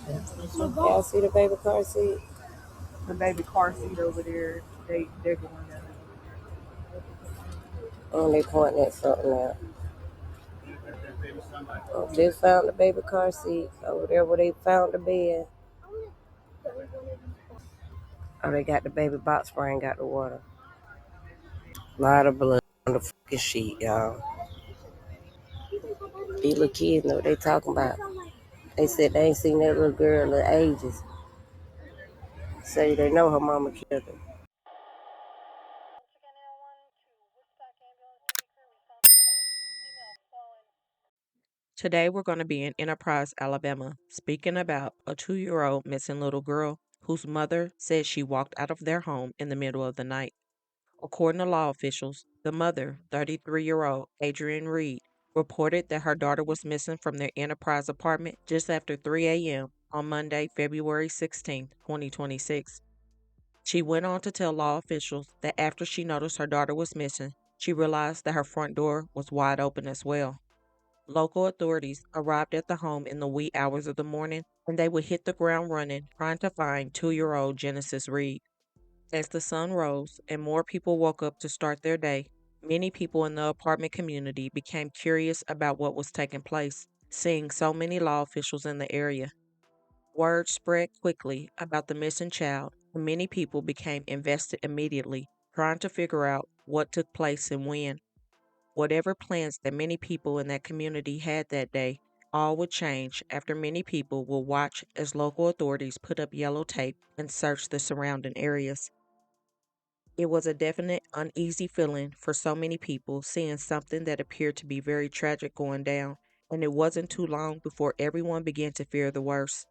Y'all see the baby car seat? The baby car seat over there, they're going down. Oh, they pointing at something out. Oh, just found the baby car seat over there where they found the bed. Oh, they got the baby box spring, got the water. A lot of blood on the fucking sheet, y'all. These little kids know what they talking about. They said they ain't seen that little girl in ages. Say they know her mama killed her. Today we're going to be in Enterprise, Alabama, speaking about a 2-year-old missing little girl whose mother says she walked out of their home in the middle of the night. According to law officials, the mother, 33-year-old Adrienne Reed, reported that her daughter was missing from their Enterprise apartment just after 3 a.m. on Monday, February 16, 2026. She went on to tell law officials that after she noticed her daughter was missing, she realized that her front door was wide open as well. Local authorities arrived at the home in the wee hours of the morning, and they would hit the ground running trying to find 2-year-old Genesis Reid. As the sun rose and more people woke up to start their day, many people in the apartment community became curious about what was taking place, seeing so many law officials in the area. Word spread quickly about the missing child, and many people became invested immediately, trying to figure out what took place and when. Whatever plans that many people in that community had that day, all would change after many people will watch as local authorities put up yellow tape and search the surrounding areas. It was a definite uneasy feeling for so many people seeing something that appeared to be very tragic going down, and it wasn't too long before everyone began to fear the worst.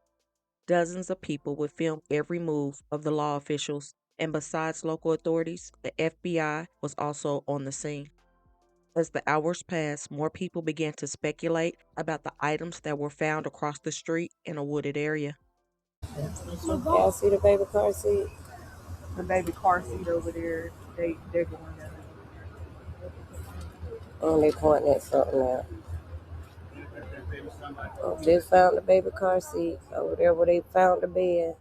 Dozens of people would film every move of the law officials, and besides local authorities, the FBI was also on the scene. As the hours passed, more people began to speculate about the items that were found across the street in a wooded area. Y'all see the baby car seat? The baby car seat over there, they're going down. Oh, they pointing at something out. Oh, just found the baby car seat over there where they found the bed.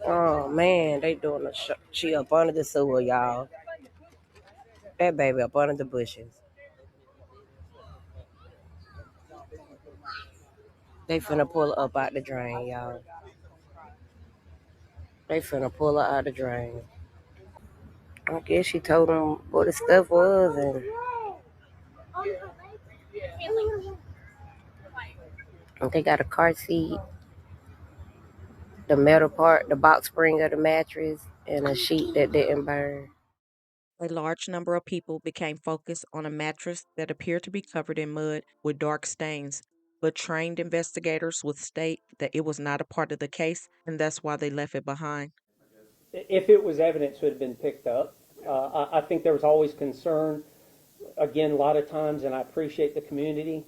Oh man, they doing she up under the sewer, y'all. That baby up under the bushes. They finna pull her up out the drain, y'all. They finna pull her out the drain. I guess she told them what the stuff was, and they got a car seat, the metal part, the box spring of the mattress, and a sheet that didn't burn. A large number of people became focused on a mattress that appeared to be covered in mud with dark stains, but trained investigators would state that it was not a part of the case and that's why they left it behind. If it was evidence, it would have been picked up. I think there was always concern. Again, a lot of times, and I appreciate the community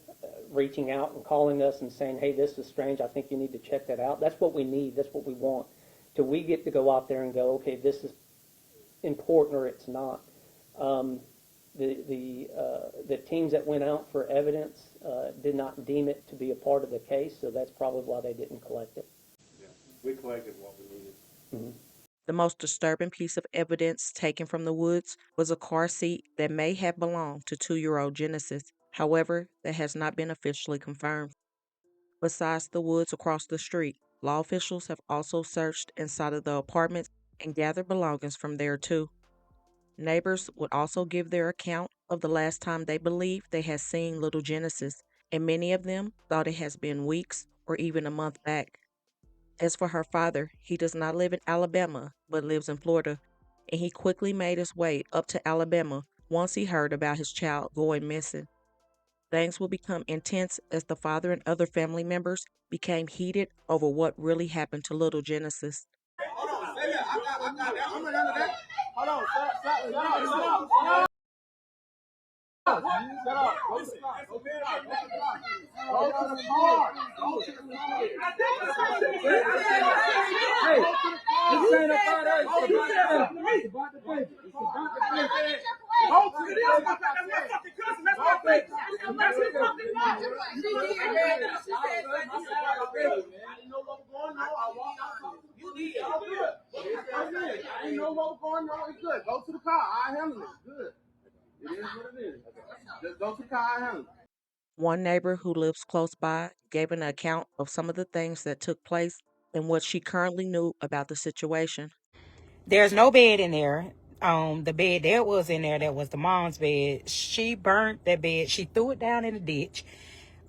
reaching out and calling us and saying, hey, this is strange. I think you need to check that out. That's what we need. That's what we want. Till we get to go out there and go, okay, this is important or it's not. The teams that went out for evidence did not deem it to be a part of the case, so that's probably why they didn't collect it. Yeah, we collected what we needed. Mm-hmm. The most disturbing piece of evidence taken from the woods was a car seat that may have belonged to 2-year-old Genesis. However, that has not been officially confirmed. Besides the woods across the street, law officials have also searched inside of the apartments and gathered belongings from there too. Neighbors would also give their account of the last time they believed they had seen little Genesis, and many of them thought it has been weeks or even a month back. As for her father, he does not live in Alabama, but lives in Florida, and he quickly made his way up to Alabama once he heard about his child going missing. Things will become intense as the father and other family members became heated over what really happened to little Genesis. Hold on, stay there. I got that. I'm gonna handle that. Hold on, stop. Shut up. Go to the car. Go to the car. Go to the car. Go to the car. Hey, this ain't about us. It's about the baby. It's about the baby. It's about the baby. Go to the car. That's my fucking cousin. That's my baby. That's his mama. didn't know what was going on. I walked out. You did. All good. I didn't know what was going on. It's good. Go to the car. I handle it. Good. It is what it is. Just go to the car. I handle it. One neighbor who lives close by gave an account of some of the things that took place and what she currently knew about the situation. There's no bed in there. The bed that was in there, that was the mom's bed. She burnt that bed. She threw it down in the ditch.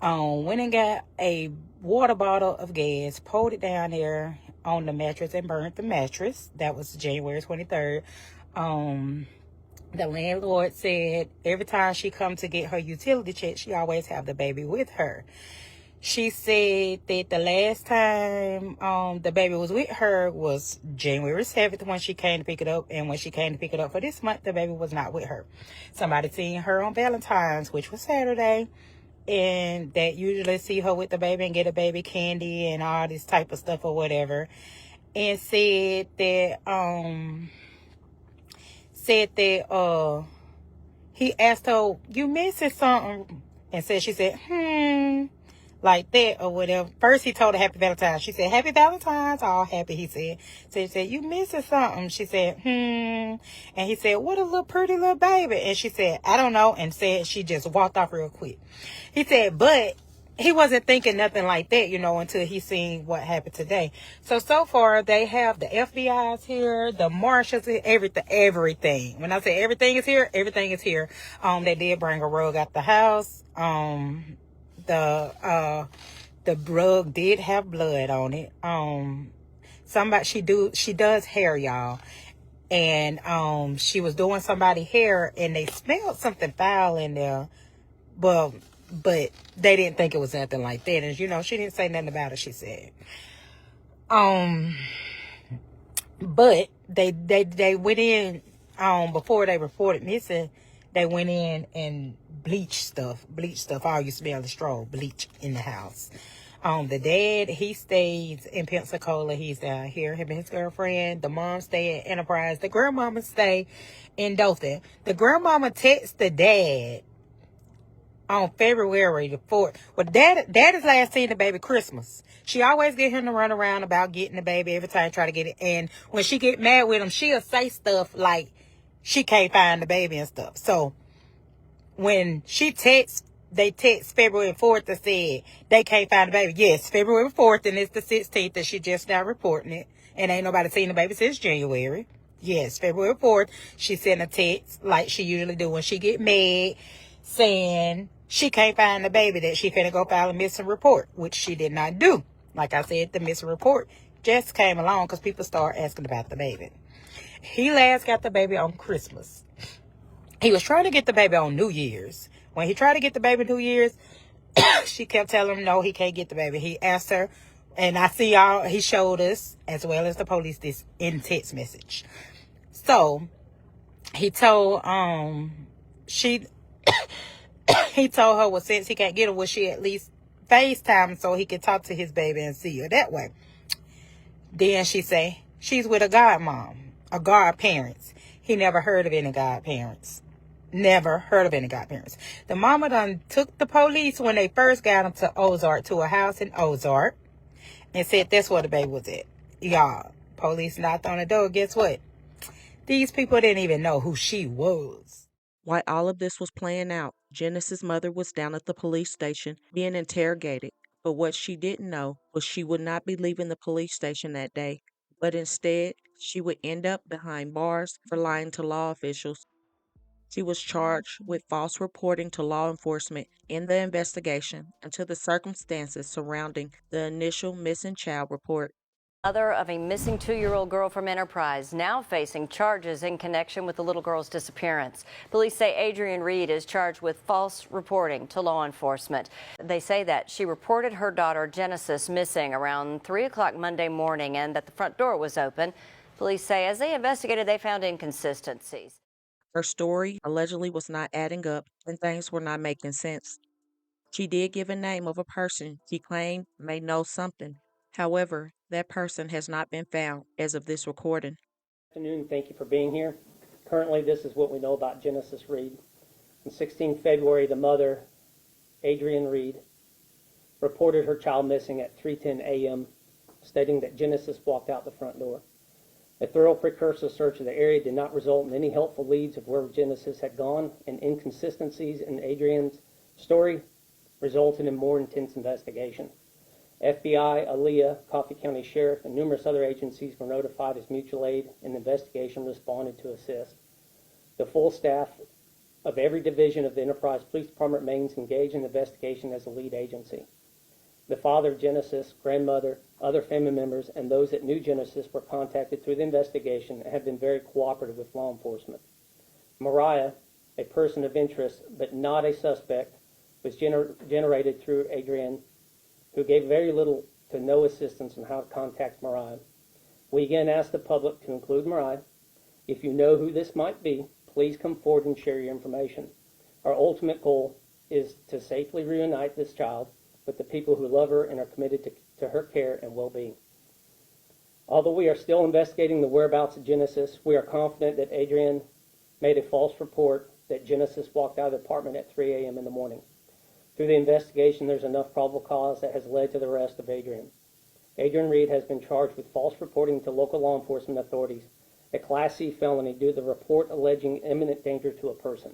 Went and got a water bottle of gas, poured it down there on the mattress and burnt the mattress. That was January 23rd. The landlord said every time she come to get her utility check, she always have the baby with her. She said that the last time the baby was with her was January 7th when she came to pick it up. And when she came to pick it up for this month, the baby was not with her. Somebody seen her on Valentine's, which was Saturday. And that usually see her with the baby and get a baby candy and all this type of stuff or whatever. And said that he asked her, "You missing something?" And she said, like that or whatever. First he told her Happy Valentine's. She said, "Happy Valentine's," all happy, he said. So he said, "You missing something?" She said, And he said, "What a little pretty little baby." And she said, "I don't know," and said she just walked off real quick. He said, but he wasn't thinking nothing like that, until he seen what happened today. So far, they have the FBI's here, the marshals, everything. When I say everything is here, everything is here. They did bring a rug out the house. The rug did have blood on it. She does hair, y'all. And she was doing somebody's hair and they smelled something foul in there. But they didn't think it was nothing like that. And she didn't say nothing about it, she said. But they went in before they reported missing. They went in and bleached stuff. All you smell is straw bleach in the house. The dad, he stays in Pensacola. He's down here. Him and his girlfriend. The mom stay at Enterprise. The grandmama stay in Dothan. The grandmama texts the dad on February the 4th. Well, dad is last seen the baby Christmas. She always get him to run around about getting the baby every time, try to get it. And when she get mad with him, she'll say stuff like she can't find the baby and stuff. So when they text February 4th that said they can't find the baby. Yes, February 4th, and it's the 16th that she just now reporting it. And ain't nobody seen the baby since January. Yes, February 4th, she sent a text like she usually do when she get mad, saying she can't find the baby, that she finna go file a missing report, which she did not do. Like I said, the missing report just came along because people started asking about the baby. He last got the baby on Christmas. He was trying to get the baby on New Year's. When he tried to get the baby New Year's, she kept telling him, no, he can't get the baby. He asked her, and I see y'all, he showed us, as well as the police, this in text message. So, he told, he told her, well, since he can't get her, will she at least FaceTime so he can talk to his baby and see her that way? Then she say, she's with a godparents. He never heard of any godparents. Never heard of any godparents. The mama done took the police when they first got him to Ozark, to a house in Ozark, and said that's where the baby was at. Y'all, police knocked on the door. Guess what? These people didn't even know who she was. While all of this was playing out, Genesis' mother was down at the police station being interrogated. But what she didn't know was she would not be leaving the police station that day, but instead, she would end up behind bars for lying to law officials. She was charged with false reporting to law enforcement in the investigation into the circumstances surrounding the initial missing child report. Mother of a missing 2-year-old girl from Enterprise now facing charges in connection with the little girl's disappearance. Police say Adrienne Reed is charged with false reporting to law enforcement. They say that she reported her daughter Genesis missing around 3 o'clock Monday morning and that the front door was open. Police say as they investigated, they found inconsistencies. Her story allegedly was not adding up and things were not making sense. She did give a name of a person she claimed may know something. However, that person has not been found as of this recording. Good afternoon. Thank you for being here. Currently, this is what we know about Genesis Reid. On 16 February, the mother Adrienne Reed, reported her child missing at 3:10 a.m., stating that Genesis walked out the front door. A thorough precursor search of the area did not result in any helpful leads of where Genesis had gone, and inconsistencies in Adrienne's story resulted in more intense investigation. FBI, ALEA, Coffee County Sheriff, and numerous other agencies were notified as mutual aid, and the investigation responded to assist. The full staff of every division of the Enterprise Police Department remains engaged in the investigation as a lead agency. The father of Genesis, grandmother, other family members, and those that knew Genesis were contacted through the investigation and have been very cooperative with law enforcement. Mariah, a person of interest but not a suspect, was generated through Adrienne, who gave very little to no assistance on how to contact Mariah. We again ask the public to include Mariah. If you know who this might be, please come forward and share your information. Our ultimate goal is to safely reunite this child with the people who love her and are committed to her care and well-being. Although we are still investigating the whereabouts of Genesis, we are confident that Adrienne made a false report that Genesis walked out of the apartment at 3 a.m. in the morning. Through the investigation, there's enough probable cause that has led to the arrest of Adrienne. Adrienne Reed has been charged with false reporting to local law enforcement authorities, a Class C felony due to the report alleging imminent danger to a person.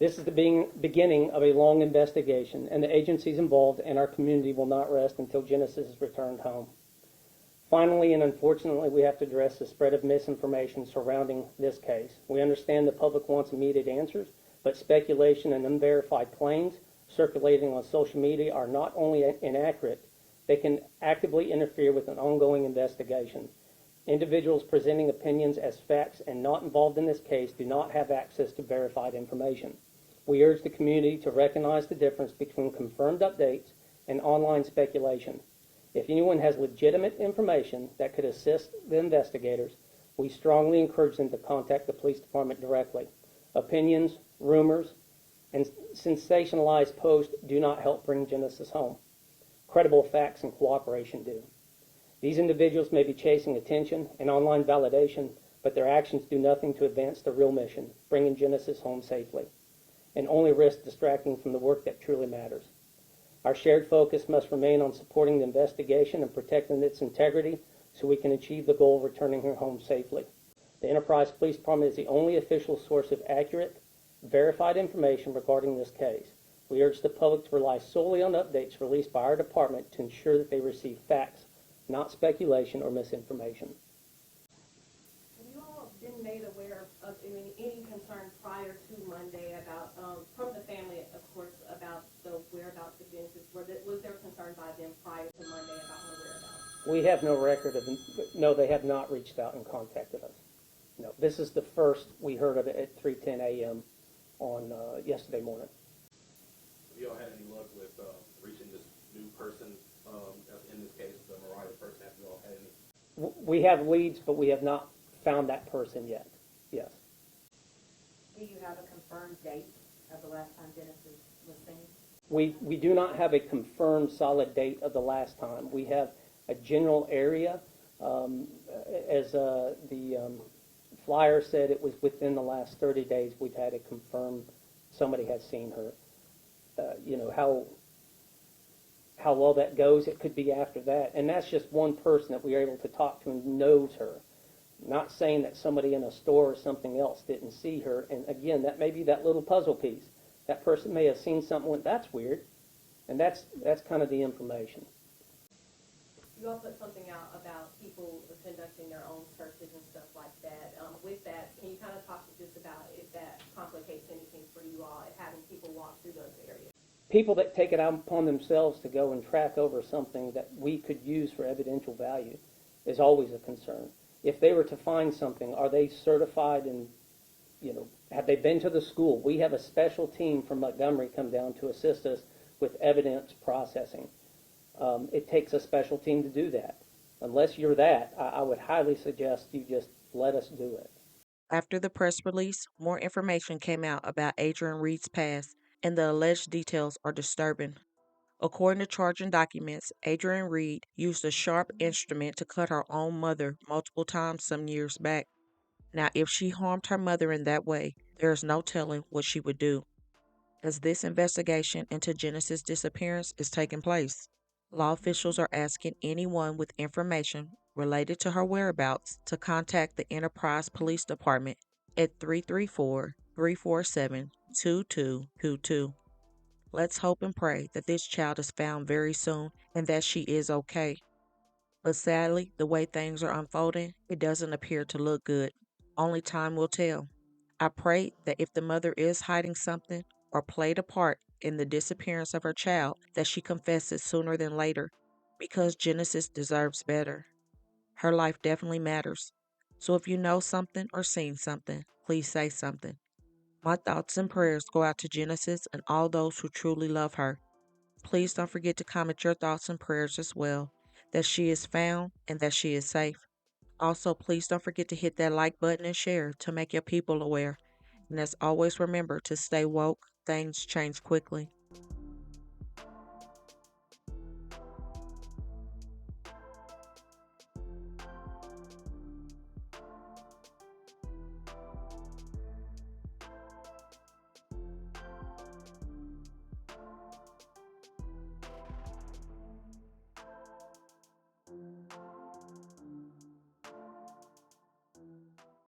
This is the beginning of a long investigation, and the agencies involved and our community will not rest until Genesis is returned home. Finally, and unfortunately, we have to address the spread of misinformation surrounding this case. We understand the public wants immediate answers, but speculation and unverified claims circulating on social media are not only inaccurate, they can actively interfere with an ongoing investigation. Individuals presenting opinions as facts and not involved in this case do not have access to verified information. We urge the community to recognize the difference between confirmed updates and online speculation. If anyone has legitimate information that could assist the investigators, we strongly encourage them to contact the police department directly. Opinions, rumors, and sensationalized posts do not help bring Genesis home. Credible facts and cooperation do. These individuals may be chasing attention and online validation, but their actions do nothing to advance the real mission, bringing Genesis home safely, and only risk distracting from the work that truly matters. Our shared focus must remain on supporting the investigation and protecting its integrity so we can achieve the goal of returning her home safely. The Enterprise Police Department is the only official source of accurate, verified information regarding this case. We urge the public to rely solely on updates released by our department to ensure that they receive facts, not speculation or misinformation. Have you all been made aware of any concern prior to Monday about, from the family, of course, about the whereabouts of Genesis? Was there concern by them prior to Monday about her whereabouts? We have no record of, no, they have not reached out and contacted us. No, this is the first we heard of it at 3:10 a.m. on yesterday morning. Have you all had any luck with reaching this new person in this case, the Mariah person? Have you all had any? We have leads, but we have not found that person yet. Yes. Do you have a confirmed date of the last time Genesis was seen? We do not have a confirmed solid date of the last time. We have a general area. As the flyer said, it was within the last 30 days we've had it confirmed somebody has seen her. How well that goes, it could be after that. And that's just one person that we are able to talk to and knows her. Not saying that somebody in a store or something else didn't see her. And again, that may be that little puzzle piece. That person may have seen something and went, that's weird. And that's kind of the information. You all put something out about people conducting their own searches and stuff like that. With that, can you kind of talk just about if that complicates anything for you all, having people walk through those areas? People that take it out upon themselves to go and track over something that we could use for evidential value is always a concern. If they were to find something, are they certified and, have they been to the school? We have a special team from Montgomery come down to assist us with evidence processing. It takes a special team to do that. Unless you're that, I would highly suggest you just let us do it. After the press release, more information came out about Adrienne Reed's past, and the alleged details are disturbing. According to charging documents, Adrienne Reed used a sharp instrument to cut her own mother multiple times some years back. Now, if she harmed her mother in that way, there is no telling what she would do. as this investigation into Genesis' disappearance is taking place. Law officials are asking anyone with information related to her whereabouts to contact the Enterprise Police Department at 334-347-2222. Let's hope and pray that this child is found very soon and that she is okay. But sadly, the way things are unfolding, it doesn't appear to look good. Only time will tell. I pray that if the mother is hiding something or played a part in the disappearance of her child, that she confesses sooner than later, because Genesis deserves better. Her life definitely matters. So if you know something or seen something, please say something. My thoughts and prayers go out to Genesis and all those who truly love her. Please don't forget to comment your thoughts and prayers as well, that she is found and that she is safe. Also, please don't forget to hit that like button and share to make your people aware. And as always, remember to stay woke. Things change quickly.